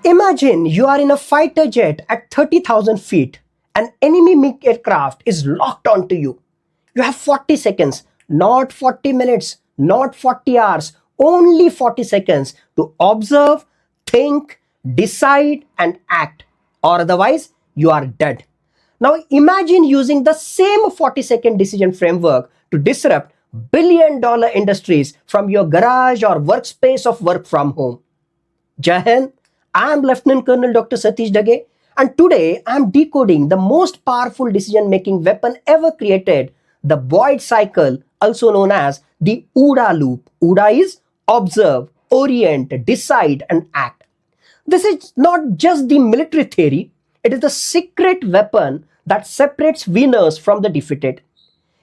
Imagine you are in a fighter jet at 30,000 feet. An enemy MiG aircraft is locked onto you. You have 40 seconds, not 40 minutes, not 40 hours, only 40 seconds to observe, think, decide, and act, or otherwise, you are dead. Now, imagine using the same 40-second decision framework to disrupt billion-dollar industries from your garage or workspace of work from home. Jai Hind, I am Lieutenant Colonel Dr. Satish Dhage, and today I am decoding the most powerful decision-making weapon ever created, the Boyd cycle, also known as the OODA loop. OODA is observe, orient, decide, and act. This is not just the military theory, it is the secret weapon that separates winners from the defeated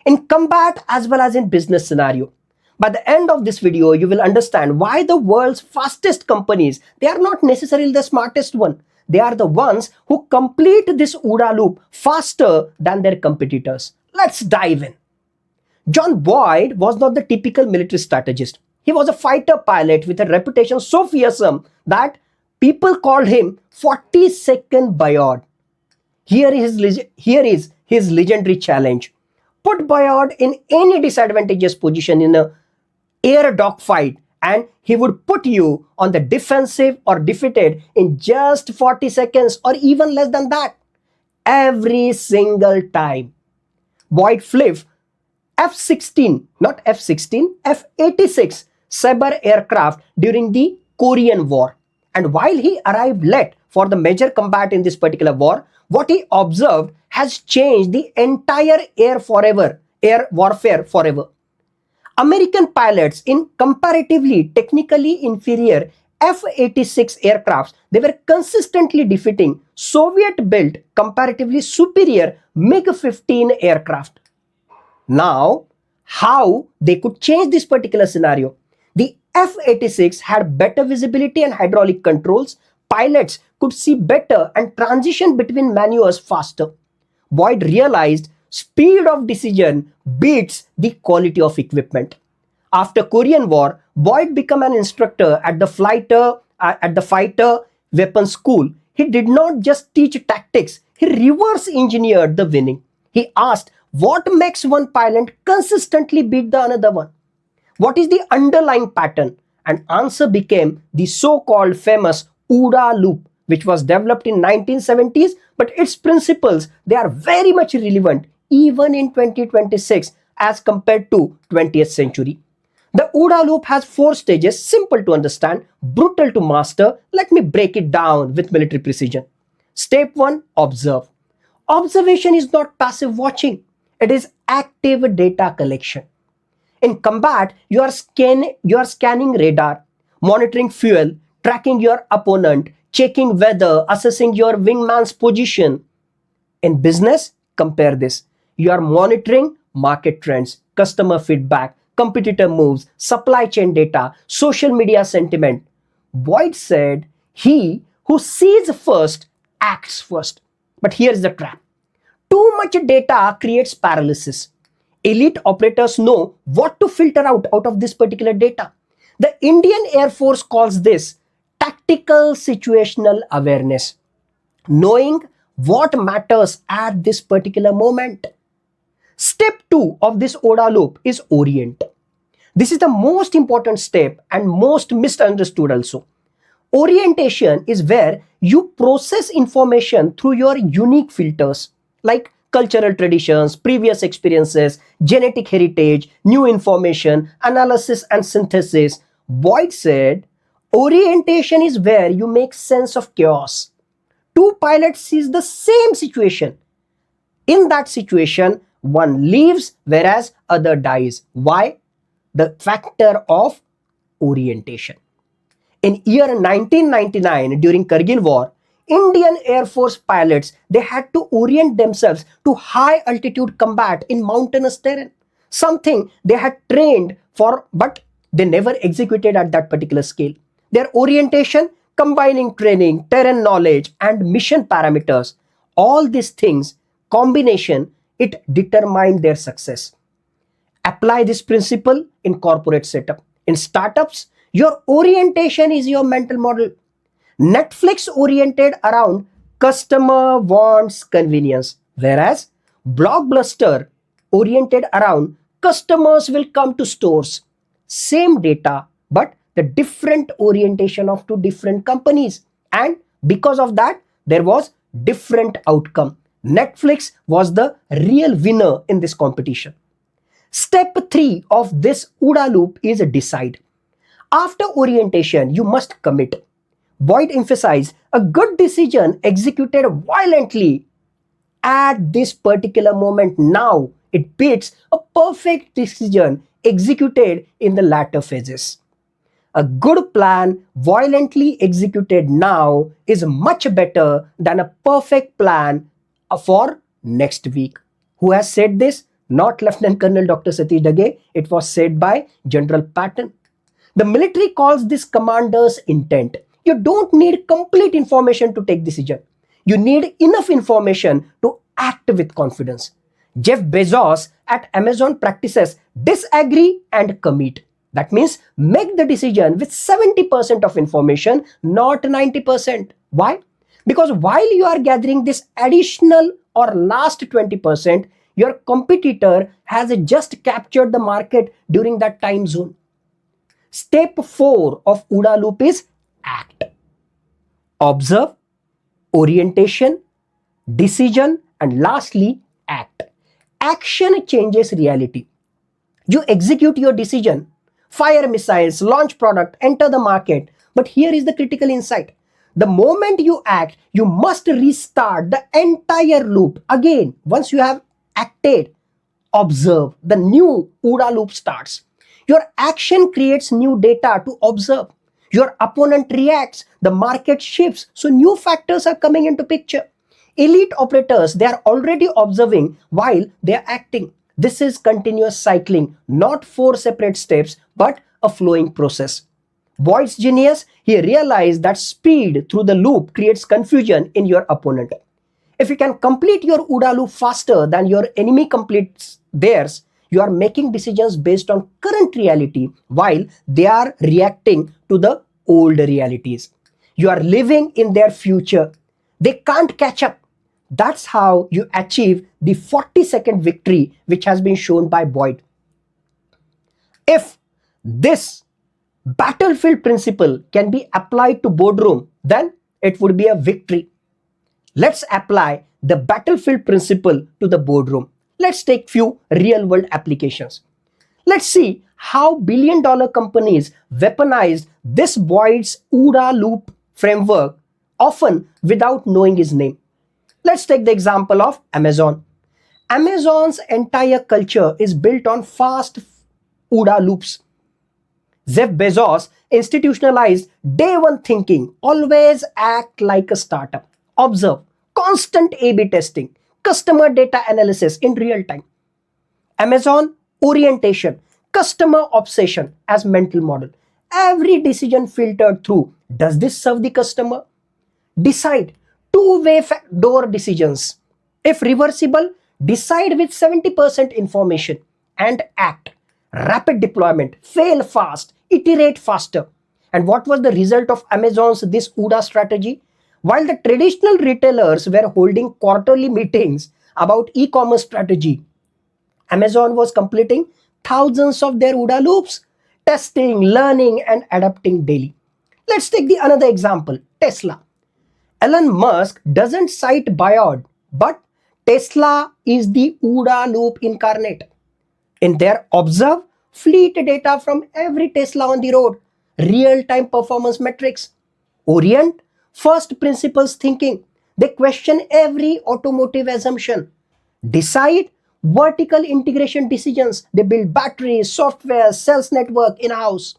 in combat as well as in business scenario. By the end of this video, you will understand why the world's fastest companies, they are not necessarily the smartest one. They are the ones who complete this OODA loop faster than their competitors. Let's dive in. John Boyd was not the typical military strategist. He was a fighter pilot with a reputation so fearsome that people called him 40-second Bayard. Here is his legendary challenge. Put Bayard in any disadvantageous position in a air dogfight and he would put you on the defensive or defeated in just 40 seconds or even less than that. Every single time. Boyd flew F-16, not F-16, F-86 Sabre aircraft during the Korean War. And while he arrived late for the major combat in this particular war, what he observed has changed the entire air warfare forever. American pilots in comparatively technically inferior F-86 aircrafts, they were consistently defeating Soviet-built comparatively superior MiG-15 aircraft. Now, how they could change this particular scenario? The F-86 had better visibility and hydraulic controls. Pilots could see better and transition between maneuvers faster. Boyd realized speed of decision beats the quality of equipment. After Korean War, Boyd became an instructor at the fighter weapons school. He did not just teach tactics, he reverse engineered the winning. He asked, what makes one pilot consistently beat the another one? What is the underlying pattern? And answer became the so-called famous OODA loop, which was developed in 1970s, but its principles, they are very much relevant even in 2026 as compared to 20th century. The OODA loop has 4 stages, simple to understand, brutal to master. Let me break it down with military precision. Step 1, observe. Observation is not passive watching. It is active data collection. In combat, you are scanning radar, monitoring fuel, tracking your opponent, checking weather, assessing your wingman's position. In business, compare this. You are monitoring market trends, customer feedback, competitor moves, supply chain data, social media sentiment. Boyd said, he who sees first acts first. But here's the trap. Too much data creates paralysis. Elite operators know what to filter out of this particular data. The Indian Air Force calls this tactical situational awareness, knowing what matters at this particular moment. Step 2 of this OODA loop is orient. This is the most important step and most misunderstood also. Orientation is where you process information through your unique filters like cultural traditions, previous experiences, genetic heritage, new information, analysis and synthesis. Boyd said, orientation is where you make sense of chaos. 2 pilots sees the same situation. In that situation, one lives whereas other dies. Why? The factor of orientation. In year 1999, during Kargil War, Indian Air Force pilots, they had to orient themselves to high altitude combat in mountainous terrain. Something they had trained for, but they never executed at that particular scale. Their orientation, combining training, terrain knowledge, and mission parameters, all these things, combination, it determined their success. Apply this principle in corporate setup. In startups, your orientation is your mental model. Netflix oriented around customer wants convenience, whereas Blockbuster oriented around customers will come to stores. Same data, but the different orientation of two different companies. And because of that, there was different outcome. Netflix was the real winner in this competition. Step 3 of this OODA loop is decide. After orientation, you must commit. Boyd emphasized a good decision executed violently at this particular moment now. It beats a perfect decision executed in the latter phases. A good plan violently executed now is much better than a perfect plan for next week. Who has said this? Not Lieutenant Colonel Dr. Satish Dhage. It was said by General Patton. The military calls this commander's intent. You don't need complete information to take decision. You need enough information to act with confidence. Jeff Bezos at Amazon practices disagree and commit. That means make the decision with 70% of information, not 90%. Why? Because while you are gathering this additional or last 20%, your competitor has just captured the market during that time zone. Step 4 of OODA loop is act. Observe, orientation, decision, and lastly, act. Action changes reality. You execute your decision, fire missiles, launch product, enter the market. But here is the critical insight. The moment you act, you must restart the entire loop again. Once you have acted, observe, the new OODA loop starts. Your action creates new data to observe. Your opponent reacts, the market shifts, so new factors are coming into picture. Elite operators, they are already observing while they are acting. This is continuous cycling, not 4 separate steps, but a flowing process. Boyd's genius, he realized that speed through the loop creates confusion in your opponent. If you can complete your OODA loop faster than your enemy completes theirs, you are making decisions based on current reality while they are reacting to the old realities. You are living in their future. They can't catch up. That's how you achieve the 40-second victory which has been shown by Boyd. If this battlefield principle can be applied to boardroom, then it would be a victory. Let's apply the battlefield principle to the boardroom. Let's take few real-world applications. Let's see how billion-dollar companies weaponized this Boyd's OODA loop framework, often without knowing his name. Let's take the example of Amazon. Amazon's entire culture is built on fast OODA loops. Jeff Bezos institutionalized day one thinking, always act like a startup, observe, constant A/B testing, customer data analysis in real time. Amazon orientation, customer obsession as mental model. Every decision filtered through, does this serve the customer? Decide, two-way door decisions. If reversible, decide with 70% information and act. Rapid deployment, fail fast, iterate faster. And what was the result of Amazon's this OODA strategy? While the traditional retailers were holding quarterly meetings about e-commerce strategy, Amazon was completing thousands of their OODA loops, testing, learning, and adapting daily. Let's take the another example, Tesla. Elon Musk doesn't cite buyout, but Tesla is the OODA loop incarnate. In their observe, fleet data from every Tesla on the road, real-time performance metrics. Orient, first principles thinking. They question every automotive assumption. Decide, vertical integration decisions. They build batteries, software, sales network in-house.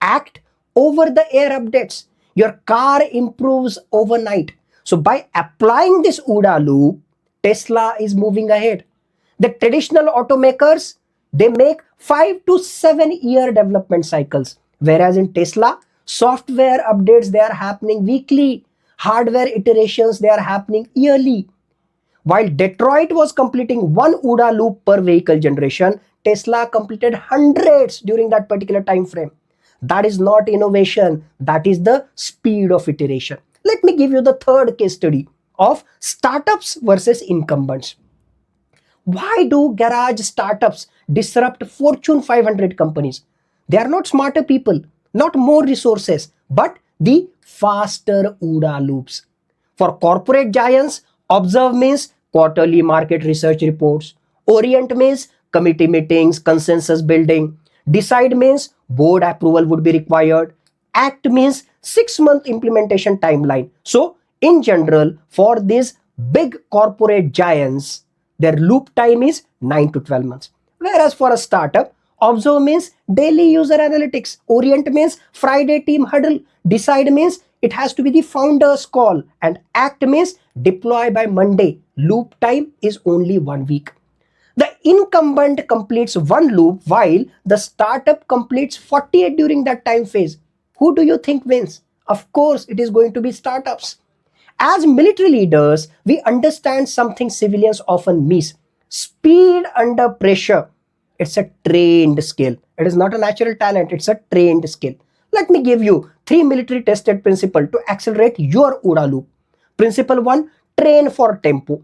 Act, over-the-air updates. Your car improves overnight. So by applying this OODA loop, Tesla is moving ahead. The traditional automakers, they make 5 to 7 year development cycles. Whereas in Tesla, software updates, they are happening weekly. Hardware iterations, they are happening yearly. While Detroit was completing one OODA loop per vehicle generation, Tesla completed hundreds during that particular time frame. That is not innovation. That is the speed of iteration. Let me give you the third case study of startups versus incumbents. Why do garage startups disrupt Fortune 500 companies? They are not smarter people, not more resources, but the faster OODA loops. For corporate giants, observe means quarterly market research reports. Orient means committee meetings, consensus building. Decide means board approval would be required. Act means 6-month implementation timeline. So, in general, for these big corporate giants, their loop time is 9 to 12 months. Whereas for a startup, observe means daily user analytics. Orient means Friday team huddle. Decide means it has to be the founder's call. And act means deploy by Monday. Loop time is only 1 week. The incumbent completes one loop while the startup completes 48 during that time phase. Who do you think wins? Of course, it is going to be startups. As military leaders, we understand something civilians often miss. Speed under pressure. It's a trained skill. It is not a natural talent. It's a trained skill. Let me give you 3 military tested principles to accelerate your OODA loop. Principle 1, train for tempo.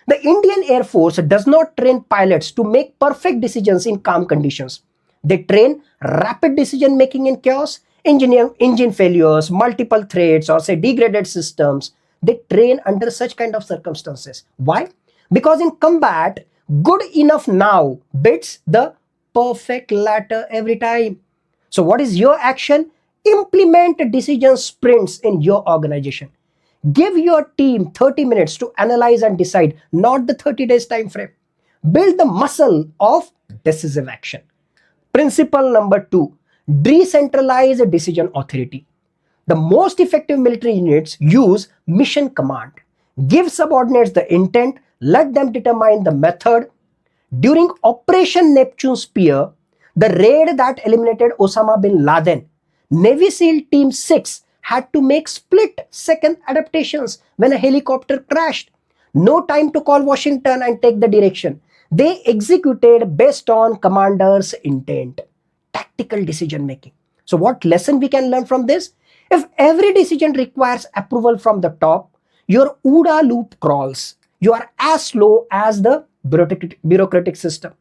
The Indian Air Force does not train pilots to make perfect decisions in calm conditions. They train rapid decision making in chaos, engine failures, multiple threats, or say degraded systems. They train under such kind of circumstances. Why? Because in combat, good enough now beats the perfect later every time. So what is your action? Implement decision sprints in your organization. Give your team 30 minutes to analyze and decide, not the 30 days time frame. Build the muscle of decisive action. Principle number 2, decentralize decision authority. The most effective military units use mission command. Give subordinates the intent, let them determine the method. During Operation Neptune Spear, the raid that eliminated Osama bin Laden, Navy SEAL Team 6 had to make split-second adaptations when a helicopter crashed. No time to call Washington and take the direction. They executed based on commander's intent. Tactical decision making. So what lesson we can learn from this? If every decision requires approval from the top, your OODA loop crawls. You are as slow as the bureaucratic system.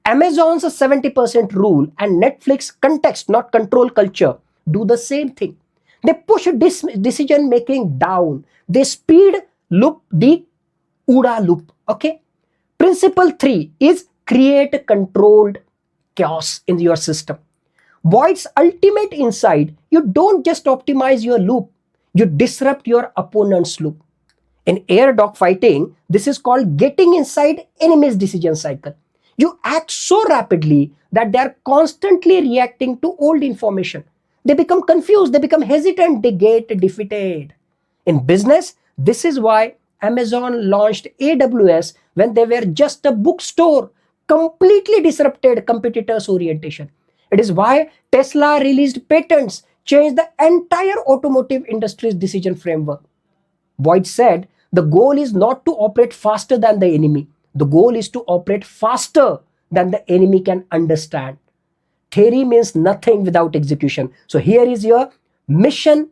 Amazon's 70% rule and Netflix context, not control culture, do the same thing. They push decision making down. They speed loop the OODA loop. Okay. Principle 3 is create controlled chaos in your system. Boyd's ultimate insight, you don't just optimize your loop, you disrupt your opponent's loop. In air dogfighting, this is called getting inside enemy's decision cycle. You act so rapidly that they are constantly reacting to old information. They become confused, they become hesitant, they get defeated. In business, this is why Amazon launched AWS when they were just a bookstore, completely disrupted competitors' orientation. It is why Tesla released patents, changed the entire automotive industry's decision framework. Boyd said, the goal is not to operate faster than the enemy. The goal is to operate faster than the enemy can understand. Theory means nothing without execution. So here is your mission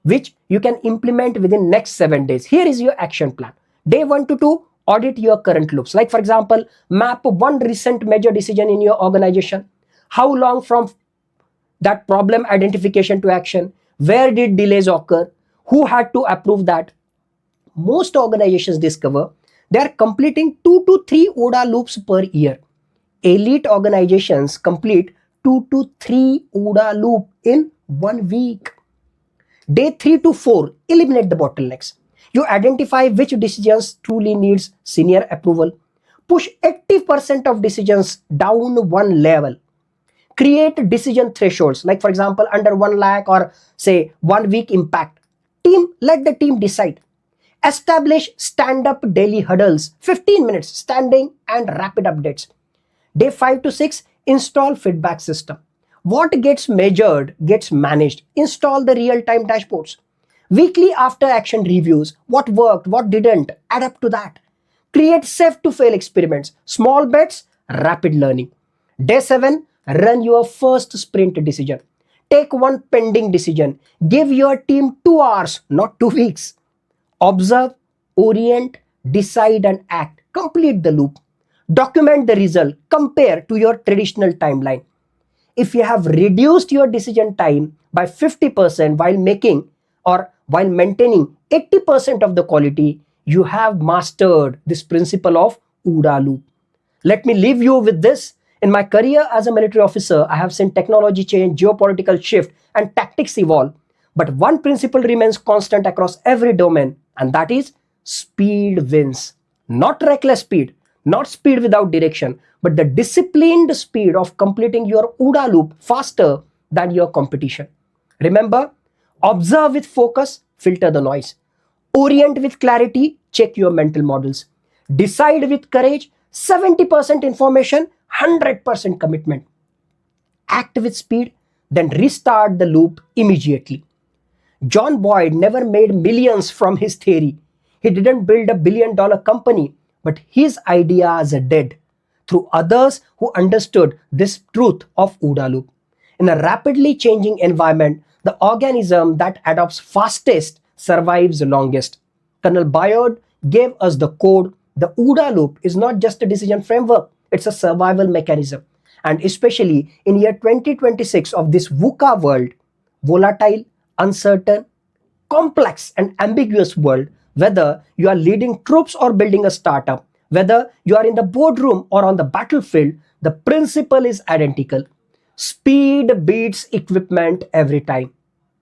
which you can implement within next 7 days. Here is your action plan. Day 1 to 2, audit your current loops. Like for example, map one recent major decision in your organization. How long from that problem identification to action? Where did delays occur? Who had to approve that? Most organizations discover they are completing 2 to 3 OODA loops per year. Elite organizations complete 2 to 3 OODA loop in 1 week. Day 3 to 4, eliminate the bottlenecks. You identify which decisions truly needs senior approval. Push 80% of decisions down one level. Create decision thresholds, like for example, under 1 lakh or say 1 week impact. Let the team decide. Establish stand-up daily huddles, 15 minutes standing and rapid updates. Day 5 to 6, install feedback system. What gets measured gets managed. Install the real-time dashboards. Weekly after action reviews. What worked, what didn't, adapt to that. Create safe to fail experiments. Small bets, rapid learning. Day 7, run your first sprint decision. Take one pending decision. Give your team 2 hours, not 2 weeks. Observe, orient, decide and act. Complete the loop. Document the result. Compare to your traditional timeline. If you have reduced your decision time by 50% while making or while maintaining 80% of the quality, you have mastered this principle of OODA loop. Let me leave you with this. In my career as a military officer, I have seen technology change, geopolitical shift, and tactics evolve. But one principle remains constant across every domain, and that is speed wins. Not reckless speed, not speed without direction, but the disciplined speed of completing your OODA loop faster than your competition. Remember, observe with focus, filter the noise. Orient with clarity, check your mental models. Decide with courage, 70% information, 100% commitment. Act with speed, then restart the loop immediately. John Boyd never made millions from his theory. He didn't build a billion-dollar company, but his ideas are dead through others who understood this truth of OODA loop. In a rapidly changing environment, the organism that adopts fastest survives longest. Colonel Bayard gave us the code. The OODA loop is not just a decision framework, it's a survival mechanism. And especially in year 2026 of this VUCA world, volatile, uncertain, complex and ambiguous world, whether you are leading troops or building a startup, whether you are in the boardroom or on the battlefield, the principle is identical. Speed beats equipment every time.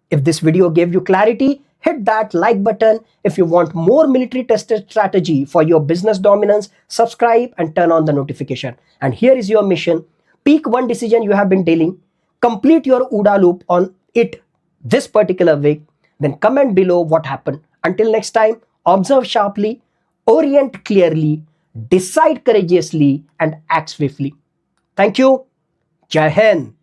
If this video gave you clarity, hit that like button. If you want more military tested strategy for your business dominance, subscribe and turn on the notification. And here is your mission. Pick one decision you have been dealing, complete your OODA loop on it this particular week, then comment below what happened. Until next time, observe sharply, orient clearly, decide courageously, and act swiftly. Thank you. Jai Hind.